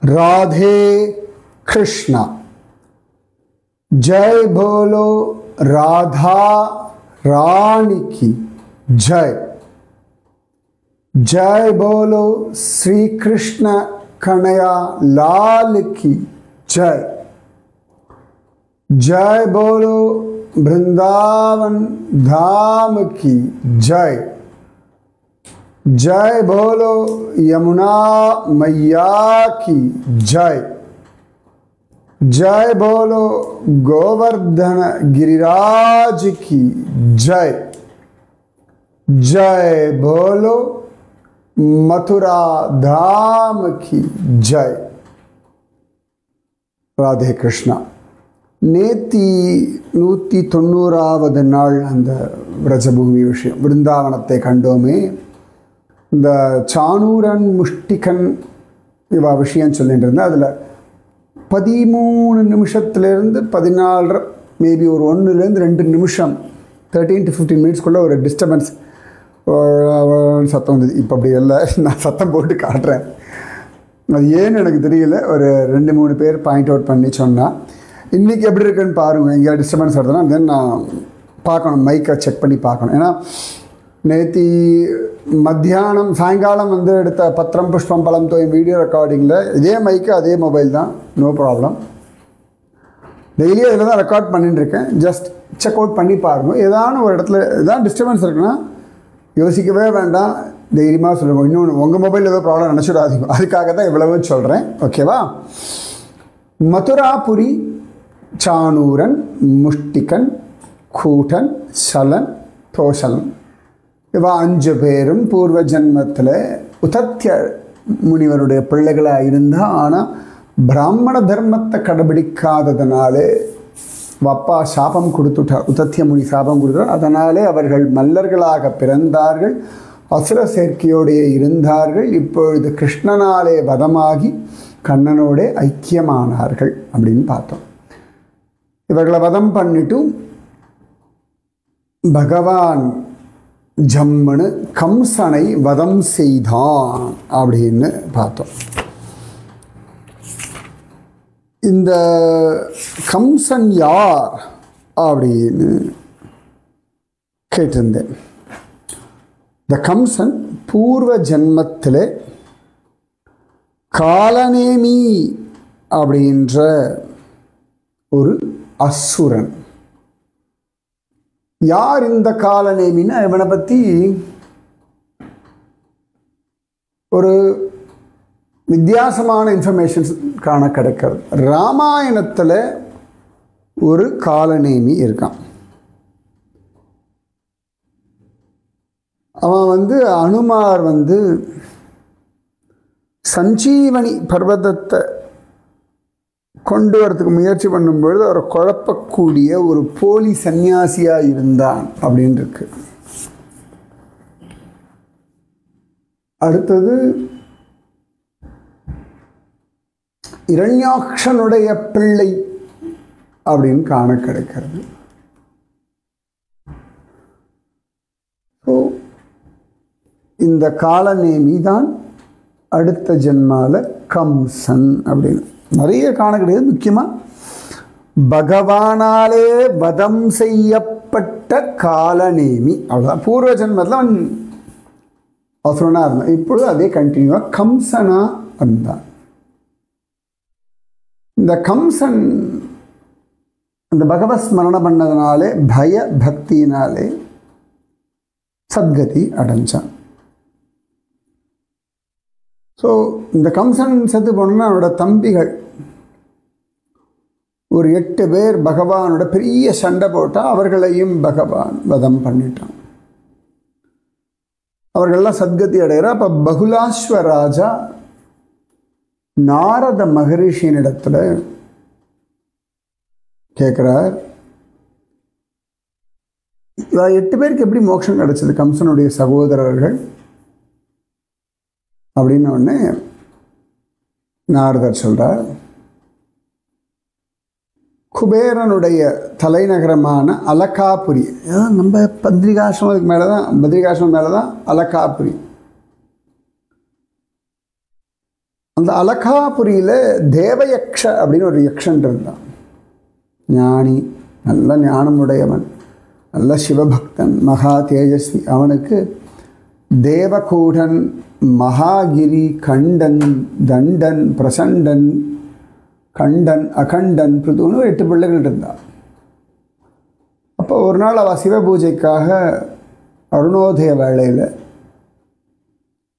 राधे कृष्णा। जय बोलो राधा रानी की जय। जय बोलो श्री कृष्ण कन्हैया लाल की जय। जय बोलो वृंदावन धाम की जय। जय बोलो यमुना मैया की जय। जय बोलो गोवर्धन गिरिराज की जय। जय बोलो मथुरा धाम की जय। राधे कृष्णा। நேத்தி 190வது நாள் அந்த விரஜபூமி விஷயம் விருந்தாவனத்தை கண்டோமே. இந்த சானூரன் முஷ்டிகன் இவா விஷயம் சொல்லிட்டு இருந்தேன். அதில் 13 நிமிஷத்துலேருந்து 14 மேபி ஒரு 1-2 நிமிஷம் 13 to 15 மினிட்ஸ்க்குள்ளே ஒரு டிஸ்டர்பன்ஸ் சத்தம் வந்தது. இப்போ அப்படி இல்லை, நான் சத்தம் போட்டு காட்டுறேன். அது ஏன்னு எனக்கு தெரியல. ஒரு 2-3 பேர் பாயிண்ட் அவுட் பண்ணி சொன்னால் இன்றைக்கி எப்படி இருக்குன்னு பாருங்கள். எங்கேயா டிஸ்டர்பன்ஸ் வருதுன்னா தென் நான் பார்க்கணும், மைக்கை செக் பண்ணி பார்க்கணும். ஏன்னா நேற்று மத்தியானம் சாயங்காலம் எடுத்த பத்திரம் புஷ்பம் பழம் தோயும் வீடியோ ரெக்கார்டிங்கில் இதே மைக்கு அதே மொபைல் தான், நோ ப்ராப்ளம். டெய்லியும் இதில் தான் ரெக்கார்ட் பண்ணிட்டுருக்கேன். ஜஸ்ட் செக் அவுட் பண்ணி பாருங்கள். ஏதான ஒரு இடத்துல எதாவது டிஸ்டர்பன்ஸ் இருக்குன்னா யோசிக்கவே வேண்டாம், தைரியமாக சொல்லுங்கள். இன்னொன்று, உங்கள் மொபைல் ஏதோ ப்ராப்ளம் நினச்சிடாதீங்க. அதுக்காக தான் இவ்வளவு சொல்கிறேன், ஓகேவா? மதுராபுரி சானூரன் முஷ்டிகன் கூட்டன் சலன் தோஷலன் இவா 5 பேரும் பூர்வ ஜன்மத்தில் உதத்திய முனிவருடைய பிள்ளைகளாக இருந்தால், ஆனால் பிராமண தர்மத்தை கடைபிடிக்காததுனாலே அப்பா சாபம் கொடுத்துட்டார். உதத்திய முனி சாபம் கொடுத்தார். அதனாலே அவர்கள் மல்லர்களாக பிறந்தார்கள், அசுர சேர்க்கையோடைய இருந்தார்கள். இப்பொழுது கிருஷ்ணனாலே வதமாகி கண்ணனோட ஐக்கியமானார்கள் அப்படின்னு பார்த்தோம். இவர்களை வதம் பண்ணிட்டு பகவான் ஜம்மனு கம்சனை வதம் செய்தான் அப்படின்னு பார்த்தோம். இந்த கம்சன் யார் அப்படின்னு கேட்டிருந்தேன். இந்த கம்சன் பூர்வ ஜன்மத்தில் காலநேமி அப்படின்ற ஒரு அசுரன். யார் இந்த காலநேமின்னா, இவனை பற்றி ஒரு வித்தியாசமான இன்ஃபர்மேஷன்ஸ் காண கிடைக்கிறது. ராமாயணத்தில் ஒரு காலநேமி இருக்கான். அவன் அனுமார் சஞ்சீவனி பர்வதத்தை கொண்டு வரத்துக்கு முயற்சி பண்ணும்பொழுது அவரை குழப்பக்கூடிய ஒரு போலி சன்னியாசியாக இருந்தான் அப்படின்னு இருக்கு. அடுத்தது இரண்யாக்ஷனுடைய பிள்ளை அப்படின்னு காண கிடைக்கிறது. ஸோ இந்த காலநேமி தான் அடுத்த ஜென்மால கம்சன் அப்படின்னு நிறைய காண கிடையாது. முக்கியமாக பகவானாலே வதம் செய்யப்பட்ட காலநேமி, அவ்வளோதான். பூர்வ ஜென்மத்தில் அவன் அசுரனாக இருந்தான். இப்பொழுது அதே கண்டினியூவாக கம்சனாக வந்தான். இந்த கம்சன் இந்த பகவத் ஸ்மரணம் பண்ணதுனாலே பய பக்தியினாலே சத்கதி அடைஞ்சான். ஸோ இந்த கம்சன் செத்து போனோன்னா அவனோட தம்பிகள் ஒரு 8 பேர் பகவானோட பெரிய சண்டை போட்டால் அவர்களையும் பகவான் வதம் பண்ணிட்டான். அவர்கள்லாம் சத்கதி அடைகிறார். அப்போ பகுலாஸ்வராஜா நாரத மகரிஷியினிடத்துல கேட்குறார், 8 பேருக்கு எப்படி மோட்சம் கிடைச்சது கம்சனுடைய சகோதரர்கள் அப்படின்னு ஒன்று நாரதர் சொல்கிறார். குபேரனுடைய தலைநகரமான அலகாபுரி, நம்ம பத்ரிகாசிரமத்துக்கு மேலே தான், பத்ரிகாசிரமம் மேலே தான் அலகாபுரி. அந்த அலகாபுரியில் தேவயக்ஷ அப்படின்னு ஒரு யக்ஷன் இருந்தான். ஞானி, நல்ல ஞானமுடையவன், நல்ல சிவபக்தன், மகா தேஜஸ்வி. அவனுக்கு தேவகூடன், மகாகிரி, கண்டன், தண்டன், பிரசண்டன், கண்டன், அகண்டன், பிருதுன்னு 8 பிள்ளைகள் இருந்தான். அப்போ ஒரு நாள் அவள் சிவ பூஜைக்காக அருணோதய வேளையில்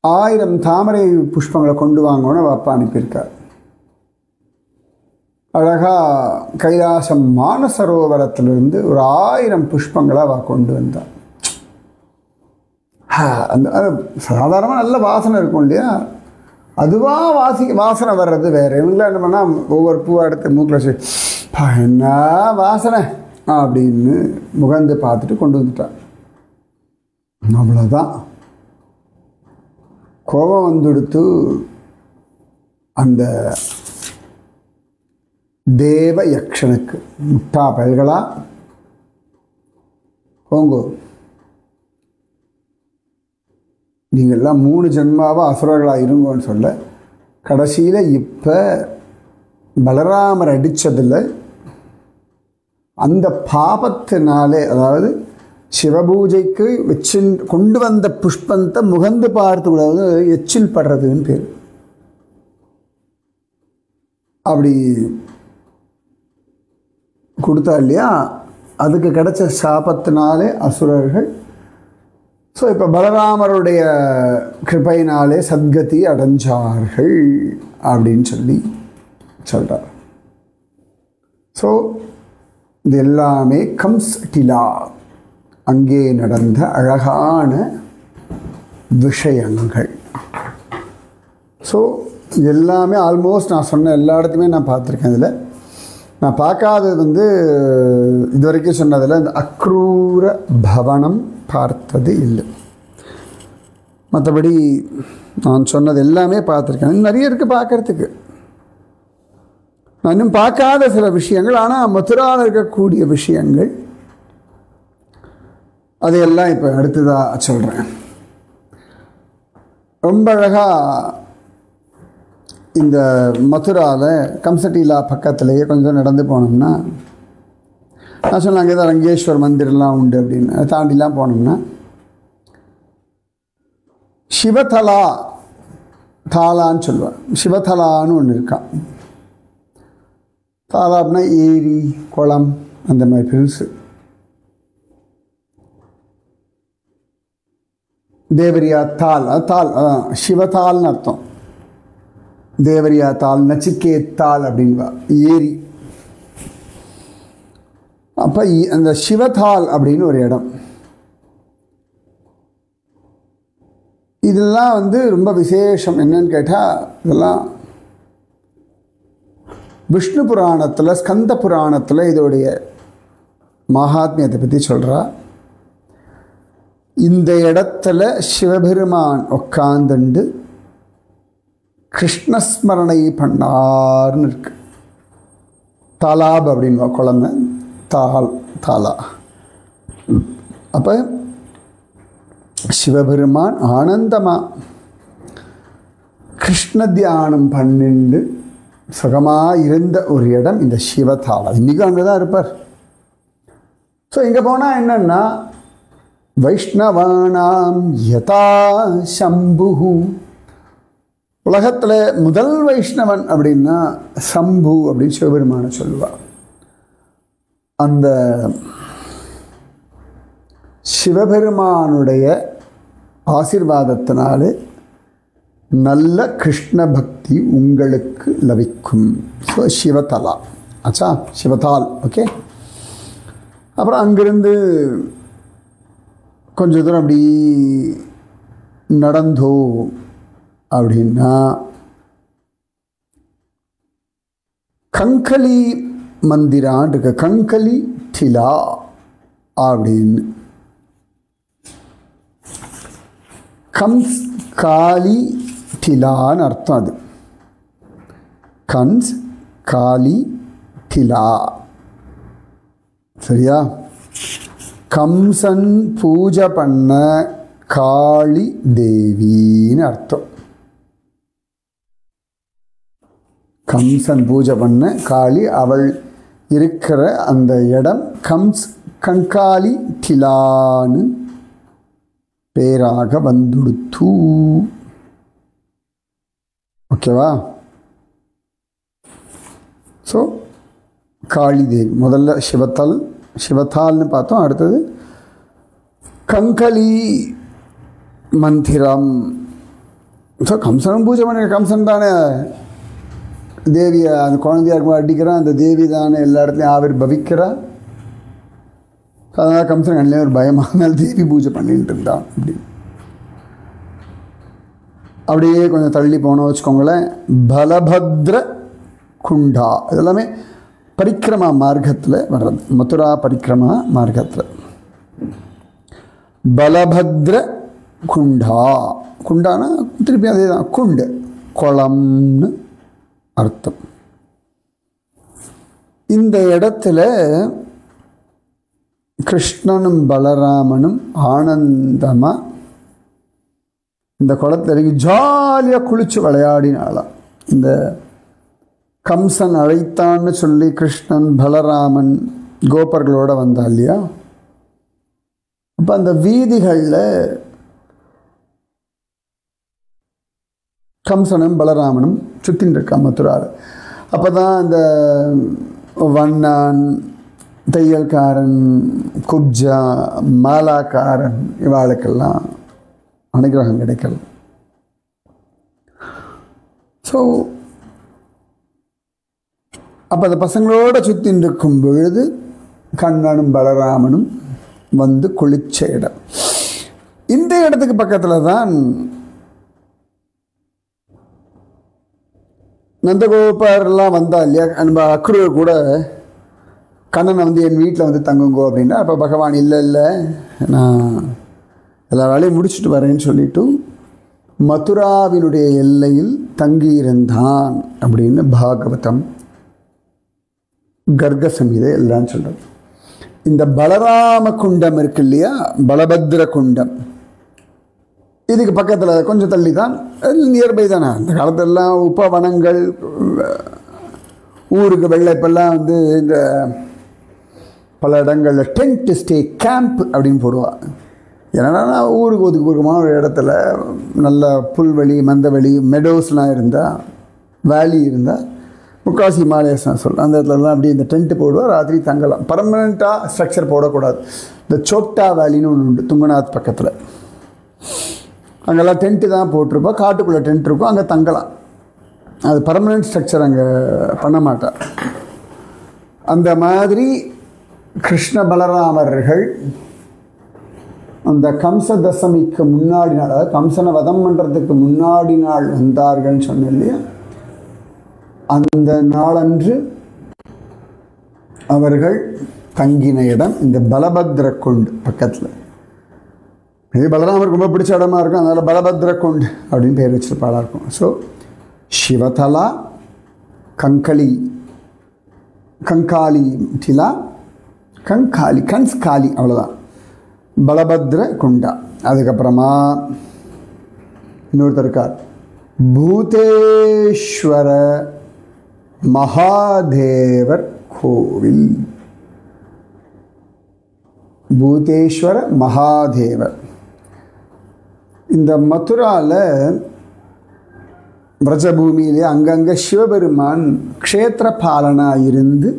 1000 தாமரை புஷ்பங்களை கொண்டு வாங்கன்னு அவள் அப்பா அனுப்பியிருக்கார். அழகாக கைலாசம் மானசரோவரத்திலிருந்து ஒரு 1000 புஷ்பங்களை அவள் கொண்டு வந்தாள். அந்த அது சாதாரணமாக நல்ல வாசனை இருக்கும் இல்லையா, அதுவாக வாசனை வர்றது வேறு. இவங்களாம் என்ன பண்ணால் ஒவ்வொரு பூவை எடுத்து மூக்கில் வச்சு என்ன வாசனை அப்படின்னு முகந்து பார்த்துட்டு கொண்டு வந்துட்டான். அவ்வளோதான். கோபம் வந்துடுத்து அந்த தேவ யக்ஷனுக்கு. முட்டா பயல்களா போங்கோ, நீங்கள்லாம் 3 ஜென்மாவாக அசுரர்களாக இருங்கோன்னு சொல்ல, கடைசியில் இப்போ பலராமர் அடித்ததில் அந்த பாபத்தினாலே, அதாவது சிவபூஜைக்கு கொண்டு வந்த புஷ்பத்தை முகந்து பார்த்து கூடாது, எச்சில் படுறதுன்னு பேர். அப்படி கொடுத்தா இல்லையா, அதுக்கு கிடைச்ச சாபத்தினாலே அசுரர்கள். ஸோ இப்போ பலராமருடைய கிருபையினாலே சத்கதி அடைஞ்சார்கள் அப்படின்னு சொல்லி சொல்கிறார். ஸோ இது எல்லாமே கம்ஸ் டிலா, அங்கே நடந்த அழகான விஷயங்கள். ஸோ இது எல்லாமே ஆல்மோஸ்ட் நான் சொன்ன எல்லா இடத்துலையுமே நான் பார்த்துருக்கேன். இதில் நான் பார்க்காதது இது வரைக்கும் சொன்னதில் இந்த அக்ரூர பவனம் பார்த்தது இல்லை. மற்றபடி நான் சொன்னது எல்லாமே பார்த்துருக்கேன். நிறைய இருக்குது பார்க்குறதுக்கு. நான் இன்னும் பார்க்காத சில விஷயங்கள், ஆனால் மதுராவில் இருக்கக்கூடிய விஷயங்கள், அதையெல்லாம் இப்போ அடுத்ததாக சொல்கிறேன். ரொம்ப அழகாக இந்த மதுராவில் கம்சடீலா பக்கத்துலேயே கொஞ்சம் நடந்து போனோம்னா, நான் சொன்னேன் அங்கே தான் ரங்கேஸ்வர் மந்திரெலாம் உண்டு அப்படின்னு. அதை தாண்டிலாம் போனோம்னா சிவதலா, தாலான்னு சொல்லுவாள். சிவதலான்னு ஒன்று இருக்கான். தாலா அப்படின்னா ஏரி, குளம், அந்த மாதிரி பெருசு. தேவரியா தால், தால் சிவதால்னு அர்த்தம். தேவரியா தால், நச்சிகேத்தால் அப்படின்பா ஏரி. அப்போ அந்த சிவதால் அப்படின்னு ஒரு இடம். இதெல்லாம் ரொம்ப விசேஷம். என்னன்னு கேட்டால், இதெல்லாம் விஷ்ணு புராணத்தில், ஸ்கந்த புராணத்தில் இதோடைய மகாத்மியத்தை பற்றி சொல்கிறா. இந்த இடத்துல சிவபெருமான் உட்காந்துண்டு கிருஷ்ணஸ்மரணை பண்ணார்னு இருக்கு. தாலாப் அப்படின்வா குழந்தை, தாலா. அப்போ சிவபெருமான் ஆனந்தமாக கிருஷ்ண தியானம் பண்ணிண்டு சுகமாக இருந்த ஒரு இடம் இந்த சிவதாலா. இன்றைக்கும் அங்கே தான் இருப்பார். ஸோ இங்கே போனால் என்னென்னா, வைஷ்ணவானாம் யதா சம்பு, உலகத்தில் முதல் வைஷ்ணவன் அப்படின்னா சம்பு அப்படின்னு சிவபெருமான சொல்லுவாள். அந்த சிவபெருமானுடைய ஆசீர்வாதத்தினாலே நல்ல கிருஷ்ண பக்தி உங்களுக்கு லபிக்கும். ஸோ சிவதலா ஆச்சா, சிவதால். ஓகே. அப்புறம் அங்கிருந்து கொஞ்சம் தூரம் அப்படி நடந்தோ அப்படின்னா கங்கலி மந்திரான் இருக்கு. கங்கலி டிலா அப்படின்னு. கம்ஸ் காளி டிலான்னு அர்த்தம். அது கன்ஸ் காளி டிலா. சரியா? கம்சன் பூஜை பண்ண காளி தேவின்னு அர்த்தம். கம்சன் பூஜை பண்ண காளி, அவள் இருக்கிற அந்த இடம் கங்காளி டிலான்னு பேராக வந்துடுத்து. ஓகேவா? ஸோ காளி தேவி முதல்ல சிவத்தால்னு பார்த்தோம். அடுத்தது கங்களி மந்திரம். ஸோ கம்சனும் பூஜை பண்ண, கம்சன் தானே தேவியை அந்த குழந்தையா இருக்கும் அடிக்கிறான், அந்த தேவி தானே எல்லா இடத்துலையும் ஆவிர் பவிக்கிறான். அதனால் கம்சன் கண்ணிலே ஒரு பயமானால் தேவி பூஜை பண்ணிட்டு இருந்தான். அப்படியே கொஞ்சம் தள்ளி போனோம் வச்சுக்கோங்களேன். பலபத்ர குண்டா, இதெல்லாமே பரிக்கிரமா மார்க்கத்தில் வர்றது, மதுரா பரிக்கிரமா மார்க்கத்தில். பலபத்ர குண்டா, குண்டானா திருப்பி அதே தான், குண்டு குளம்னு அர்த்தம். இந்த இடத்துல கிருஷ்ணனும் பலராமனும் ஆனந்தமாக இந்த குளத்தில் இறங்கி ஜாலியாக குளிச்சு விளையாடினாலாம். இந்த கம்சன் அழைத்தான்னு சொல்லி கிருஷ்ணன் பலராமன் கோபர்களோடு வந்தா இல்லையா, அப்போ அந்த வீதிகளில் கம்சனும் பலராமனும் சுற்றின்னு இருக்கான் மதுராவில். அப்போ தான் இந்த வண்ணான், தையல்காரன், குப்ஜா, மாலாக்காரன் இவாளுக்கெல்லாம் அனுகிரகம் கிடைக்கல. ஸோ அப்போ அந்த பசங்களோட சுற்றின்னு இருக்கும் பொழுது கண்ணனும் பலராமனும் வந்து குளிச்ச இடம். இந்த இடத்துக்கு பக்கத்தில் தான் நந்தகோபாரெல்லாம் வந்தா இல்லையா, நம்ம அக்ரூர் கூட கண்ணனை வந்து என் வீட்டில் வந்து தங்குங்கோ அப்படின்னா, அப்போ பகவான் இல்லை நான் எல்லா வேலையும் முடிச்சுட்டு வரேன்னு சொல்லிட்டு மதுராவினுடைய எல்லையில் தங்கியிருந்தான் அப்படின்னு பாகவதம், கர்க சம்ஹிதை எல்லாம் சொல்கிறது. இந்த பலராம குண்டம் இருக்கு இல்லையா, பலபத்ர குண்டம், இதுக்கு பக்கத்தில் கொஞ்சம் தள்ளி தான், நியர்பை தானே. அந்த காலத்திலலாம் உபவனங்கள், ஊருக்கு வெள்ளைப்பெல்லாம் வந்து இந்த பல இடங்களில் டென்ட் ஸ்டே கேம்ப் அப்படின்னு போடுவாள். ஏன்னா ஊருக்கு ஒதுக்குமான ஒரு இடத்துல நல்ல புல்வெளி, மந்தவெளி, மெடோஸ்லாம் இருந்தால், வேலி இருந்தால், முக்காசி ஹிமாலயஸ் நான் சொல்கிறேன், அந்த இடத்துலலாம் அப்படி இந்த டென்ட்டு போடுவார், ராத்திரி தங்கலாம். பர்மனெண்ட்டாக ஸ்ட்ரக்சர் போடக்கூடாது. இந்த சோப்டா வேலின்னு ஒன்று உண்டு துங்கநாத் பக்கத்தில், அங்கெல்லாம் டென்ட்டு தான் போட்டிருப்போம், காட்டுக்குள்ளே டென்ட் இருக்கும், அங்கே தங்கலாம். அது பர்மனெண்ட் ஸ்ட்ரக்சர் அங்கே பண்ண மாட்டார். அந்த மாதிரி கிருஷ்ண பலராமர்கள் அந்த கம்ச தசமிக்கு முன்னாடி நாள், அதாவது கம்சனை வதம் பண்ணுறதுக்கு முன்னாடி நாள் வந்தார்கள்னு சொன்னேன் இல்லையா, அந்த நாளன்று அவர்கள் தங்கின இடம் இந்த பலபத்ர குண்டு பக்கத்தில். இது பலராமருக்கு ரொம்ப பிடிச்ச இடமா இருக்கும், அதனால் பலபத்ர குண்டு அப்படின்னு பேர் வச்சிருப்பாளாக இருக்கும். ஸோ சிவதலா, கங்காளி டிலா, கன்ஸ்காளி, அவ்வளோதான் பலபத்ர குண்டா. அதுக்கப்புறமா இன்னொருத்தர் இருக்கார், பூதேஸ்வர மகாதேவர் கோவில். பூதேஸ்வர மகாதேவர் இந்த மதுராவில் பிரஜபூமியிலே அங்கங்கே சிவபெருமான் க்ஷேத்திர பாலனாக இருந்து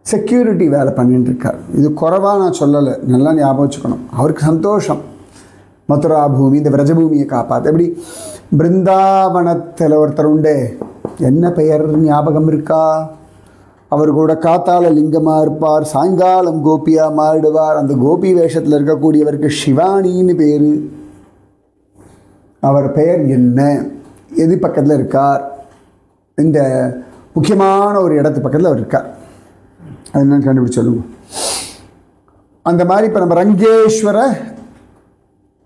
செக்யூரிட்டி வேலை பண்ணிட்டு இருக்கார். இது குறைவாக நான் சொல்லலை, நல்லா ஞாபகம் வச்சுக்கணும். அவருக்கு சந்தோஷம், மதுரா பூமி இந்த பிரஜபூமியை காப்பாற்று. எப்படி பிருந்தாவனத்தில் ஒருத்தர் உண்டே, என்ன பெயர் ஞாபகம் இருக்கா, அவர் கூட காத்தால லிங்கமாக இருப்பார், சாயங்காலம் கோபியாக மாறிடுவார். அந்த கோபி வேஷத்தில் இருக்கக்கூடியவருக்கு சிவானின்னு பேர். அவர் பெயர் என்ன, எது பக்கத்தில் இருக்கார், இந்த முக்கியமான ஒரு இடத்து பக்கத்தில் அவர் இருக்கார், அது என்னன்னு கண்டுபிடிச்சு சொல்லுங்க. அந்த மாதிரி இப்போ நம்ம ரங்கேஸ்வர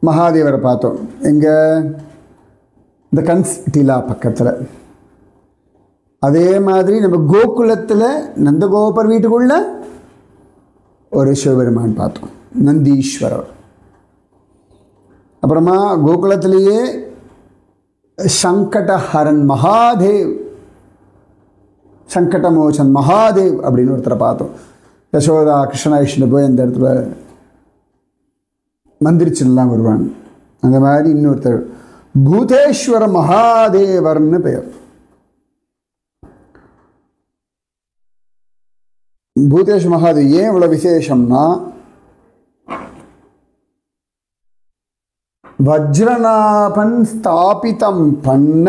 மகாதேவரை பார்த்தோம், எங்கே இந்த கன்ஸ் டிலா பக்கத்தில். அதே மாதிரி நம்ம கோகுலத்தில் நந்தகோபர் வீட்டுக்குள்ள ஒரு சிவபெருமான் பார்த்தோம், நந்தீஸ்வரர். அப்புறமா கோகுலத்திலேயே சங்கடஹரன் மகாதேவ் சங்கடமோச்சன் மகாதேவ் அப்படின்னு ஒருத்தரை பார்த்தோம். யசோதா கிருஷ்ணாயிஷ்ணு போய் அந்த இடத்துல மந்திரிச்சுலாம் வருவாங்க. அந்த மாதிரி இன்னொருத்தர் பூதேஸ்வர மகாதேவர்னு பெயர். பூதேஷ் மகாதேவ் ஏன் இவ்வளவு விசேஷம்னா, வஜ்ரநாபன் ஸ்தாபிதம் பண்ண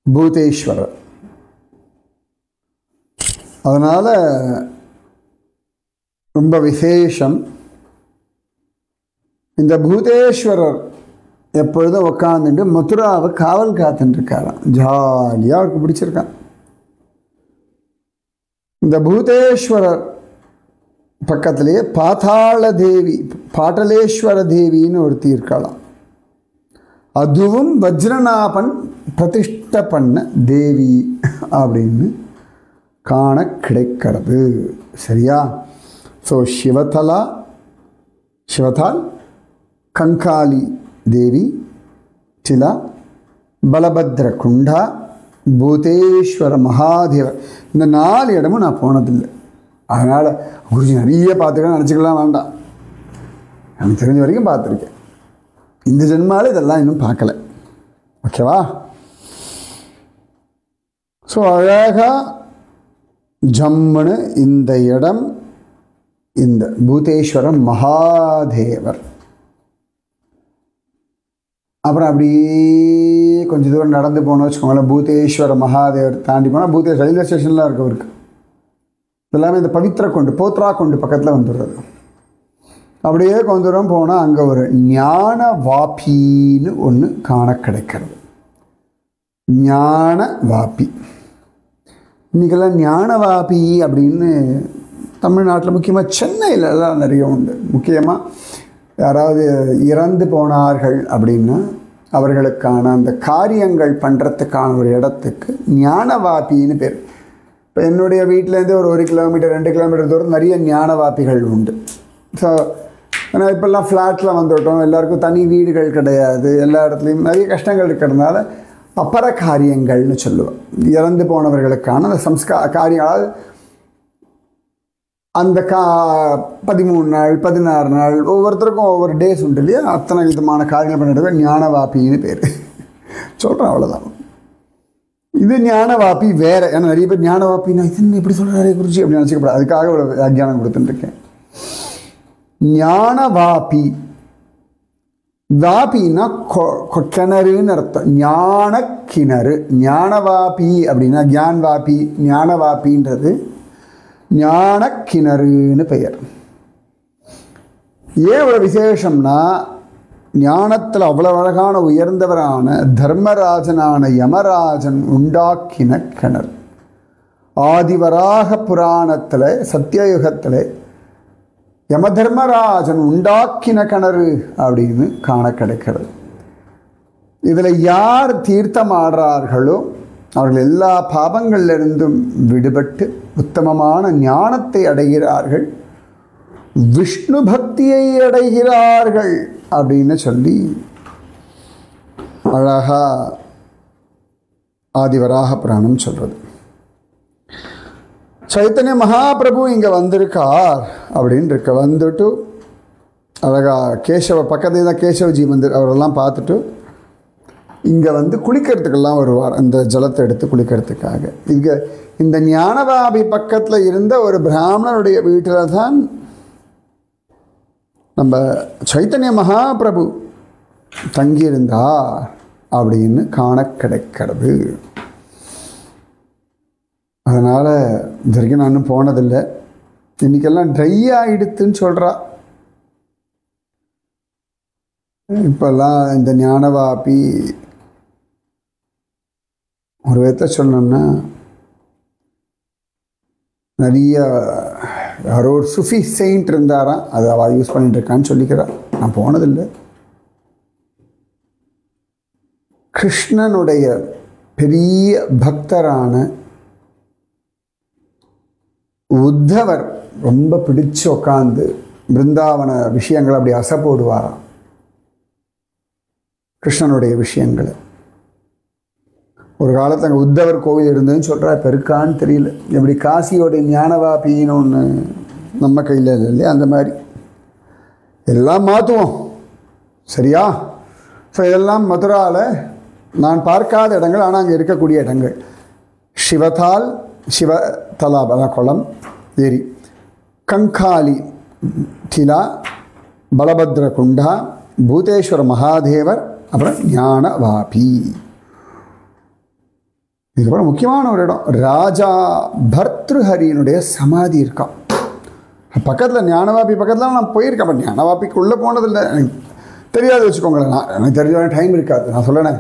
பூதேஸ்வரர். அதனால ரொம்ப விசேஷம். இந்த பூதேஸ்வரர் எப்பொழுதும் உட்காந்துட்டு மதுராவை காவல் காத்துருக்காராம். ஜாலியாக அவருக்கு பிடிச்சிருக்கான். இந்த பூதேஸ்வரர் பக்கத்திலேயே பாதாள தேவி, பாட்டலேஸ்வர தேவின்னு ஒருத்தி இருக்கலாம். அதுவும் வஜ்ரநாபன் பிரதிஷ்ட பண்ண தேவி அப்படின்னு காண கிடைக்கிறது. சரியா? ஸோ சிவதால் கங்காளி தேவி, சிலா, பலபத்ர குண்டா, பூதேஸ்வர மகாதேவர், இந்த 4 இடமும் நான் போனதில்லை. அதனால் குருஜி நிறைய பார்த்துக்கலாம் நினச்சிக்கலாம் வேண்டாம். எனக்கு தெரிஞ்ச வரைக்கும் பார்த்துருக்கேன். இந்த ஜென்மாவில் இதெல்லாம் இன்னும் பார்க்கல. ஓகேவா? ஸோ அழகாக ஜம்முன்னு இந்த இடம், இந்த பூதேஸ்வர மகாதேவர். அப்புறம் அப்படியே கொஞ்சம் தூரம் நடந்து போனோம் வச்சுக்கோங்களேன். பூதேஸ்வர மகாதேவர் தாண்டி போனால் பூதேஸ்வர் ரயில்வே ஸ்டேஷன்லாம் இருக்கவருக்கு எல்லாமே இந்த பவித்ரா கொண்டு, போத்ரா கொண்டு பக்கத்தில் வந்துடுறது. அப்படியே கொஞ்ச தூரம் போனால் அங்கே ஒரு ஞான வாபின்னு ஒன்று காண கிடைக்கிறது. ஞான வாபி. இன்றைக்கெல்லாம் ஞான வாபி அப்படின்னு தமிழ்நாட்டில் முக்கியமாக சென்னையிலலாம் நிறைய உண்டு. முக்கியமாக யாராவது இறந்து போனார்கள் அப்படின்னா அவர்களுக்கான அந்த காரியங்கள் பண்ணுறதுக்கான ஒரு இடத்துக்கு ஞானவாபின்னு பேர். இப்போ என்னுடைய வீட்டிலேருந்து ஒரு 1 கிலோமீட்டர் 2 கிலோமீட்டர் தூரம் நிறைய ஞானவாபிகள் உண்டு. ஸோ ஏன்னா இப்போல்லாம் ஃப்ளாட்டில் வந்துவிட்டோம், எல்லாருக்கும் தனி வீடுகள் கிடையாது, எல்லா இடத்துலையும் நிறைய கஷ்டங்கள் இருக்கிறதுனால அபர காரியங்கள்னு சொல்லுவோம். இறந்து போனவர்களுக்கான அந்த காரியம், அதாவது அந்த 13 நாள் 16 நாள் ஒவ்வொருத்தருக்கும் ஒவ்வொரு டேஸ் உண்டு இல்லையா, அத்தனை விதமான காரியங்கள் பண்ணிட்டு ஞானவாபின்னு பேர் சொல்கிறேன். அவ்வளோதான். இது ஞானவாபி வேறு. ஏன்னா நிறைய பேர் ஞானவாபின்னா இது எப்படி சொல்கிறாரே குருஜி அப்படின்னு நினச்சிக்கப்படாது. அதுக்காக ஒரு வியாக்கியானம் கொடுத்துட்டுருக்கேன். ஞானவாபி, வாபின்னா கிணறுன்னு அர்த்தம். ஞான கிணறு. ஞானவாபி அப்படின்னா கியான்வாபி, ஞானவாபின்றது ஞான கிணறுன்னு பெயர். ஏன் ஒரு விசேஷம்னா, ஞானத்தில் அவ்வளோ அழகான உயர்ந்தவரான தர்மராஜனான யமராஜன் உண்டாக்கின கிணறு. ஆதிவராக புராணத்தில் சத்தியயுகத்தில் யமதர்மராஜன் உண்டாக்கின கிணறு அப்படின்னு காண கிடைக்கிறது. இதில் யார் தீர்த்தம் ஆடுறார்களோ அவர்கள் எல்லா பாபங்களிலிருந்தும் விடுபட்டு உத்தமமான ஞானத்தை அடைகிறார்கள், விஷ்ணு பக்தியை அடைகிறார்கள் அப்படின்னு சொல்லி அழகா ஆதிவராக புராணம் சொல்கிறது. சைத்தன்ய மகாபிரபு இங்கே வந்திருக்கார் அப்படின்னு இருக்க. வந்துட்டு அழகா கேசவ பக்கத்தில் தான் கேசவஜி வந்து அவரெல்லாம் பார்த்துட்டு இங்கே வந்து குளிக்கிறதுக்கெல்லாம் வருவார், அந்த ஜலத்தை எடுத்து குளிக்கிறதுக்காக. இங்கே இந்த ஞானவாபி பக்கத்தில் இருந்த ஒரு பிராமணனுடைய வீட்டில் தான் நம்ம சைத்தன்ய மகாபிரபு தங்கியிருந்தார் அப்படின்னு காண கிடைக்கிறது. அதனால் இது வரைக்கும் நான் இன்னும் போனதில்லை. இன்றைக்கெல்லாம் ட்ரை ஆகிடுத்துன்னு சொல்கிறா. இப்போல்லாம் இந்த ஞானவாபி ஒரு விதத்தை சொல்லணும்னா நிறைய யாரோ ஒரு சுஃபி செயின்ட் இருந்தாராம், அதை அவள் யூஸ் பண்ணிட்டு இருக்கான்னு சொல்லிக்கிறாள். நான் போனதில்லை. கிருஷ்ணனுடைய பெரிய பக்தரான உத்தவர் ரொம்ப பிடிச்சு உட்காந்து பிருந்தாவன விஷயங்களை அப்படி அசை போடுவாராம். கிருஷ்ணனுடைய விஷயங்களை ஒரு காலத்தில் அங்கே உத்தவர் கோவில் இருந்ததுன்னு சொல்கிறா, இப்போ இருக்கான்னு தெரியல. எப்படி காசியோடைய ஞானவாபின்னு ஒன்று நம்ம கையில் இல்லை இல்லையா, அந்த மாதிரி எல்லாம் மாற்றுவோம். சரியா? ஸோ இதெல்லாம் மதுராவில் நான் பார்க்காத இடங்கள், ஆனால் அங்கே இருக்கக்கூடிய இடங்கள். சிவதால், சிவதலாப் அதான் குளம் ஏரி, கங்காலி டிலா, பலபத்ர குண்டா, பூதேஸ்வர மகாதேவர், அப்புறம் ஞானவாபி. இதுக்கப்புறம் முக்கியமான ஒரு இடம், ராஜா பர்த்ருஹரியினுடைய சமாதி இருக்கான் பக்கத்தில். ஞானவாபி பக்கத்தில் நான் போயிருக்கேன், பட் ஞானவாபிக்கு உள்ளே போனதில்லை, எனக்கு தெரியாது வச்சுக்கோங்களேன். எனக்கு தெரிஞ்ச டைம் இருக்காது. நான் சொல்லேனே,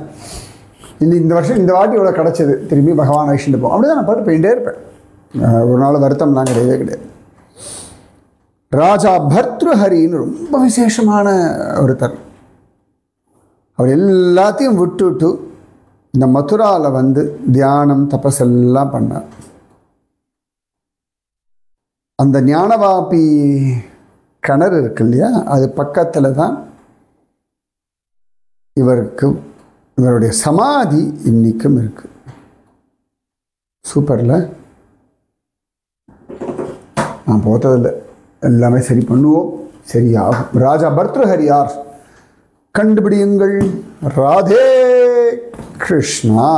இந்த வருஷம் இந்த வாட்டி இவ்வளோ கிடச்சிது, திரும்பி பகவான் ஐஷன்ட்டு போவோம், அப்படி தான் நான் பார்த்து போயிட்டே இருப்பேன். ஒரு நாள் வருத்தம் நான் கிடையவே கிடையாது. ராஜா பர்த்ருஹரின்னு ரொம்ப விசேஷமான ஒருத்தர். அவர் எல்லாத்தையும் விட்டுட்டு இந்த மதுராவில் வந்து தியானம் தபஸெல்லாம் பண்ணார். அந்த ஞானவாபி கிணறு இருக்கு இல்லையா, அது பக்கத்தில் தான் இவருடைய சமாதி இன்னைக்கும் இருக்கு. சூப்பர்ல. நான் போத்ததில்லை, எல்லாமே சரி பண்ணுவோம், சரியாகும். ராஜா பர்த்ருஹரி யார் கண்டுபிடியுங்கள். ராதே கிருஷ்ணா,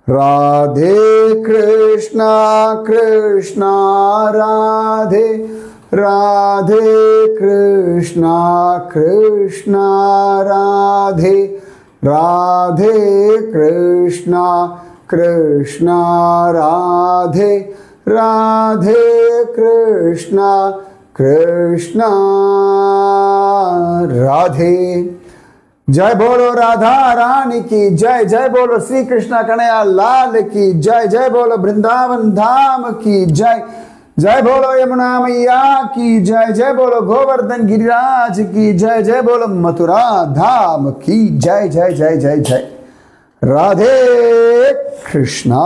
ராதே கிருஷ்ணா, கிருஷ்ணா ராதே, ராதே கிருஷ்ணா, கிருஷ்ணா ராதே, ராதே கிருஷ்ணா, கிருஷ்ணா ராதே, ராதே கிருஷ்ணா, கிருஷ்ணா ராதே. जय बोलो राधा रानी की जय, जय बोलो श्री कृष्ण कन्हैया लाल की जय, जय बोलो वृंदावन धाम की जय, जय बोलो यमुना मैया की जय, जय बोलो गोवर्धन गिरिराज की जय, जय बोलो मथुरा धाम की जय, जय जय जय जय। राधे कृष्णा।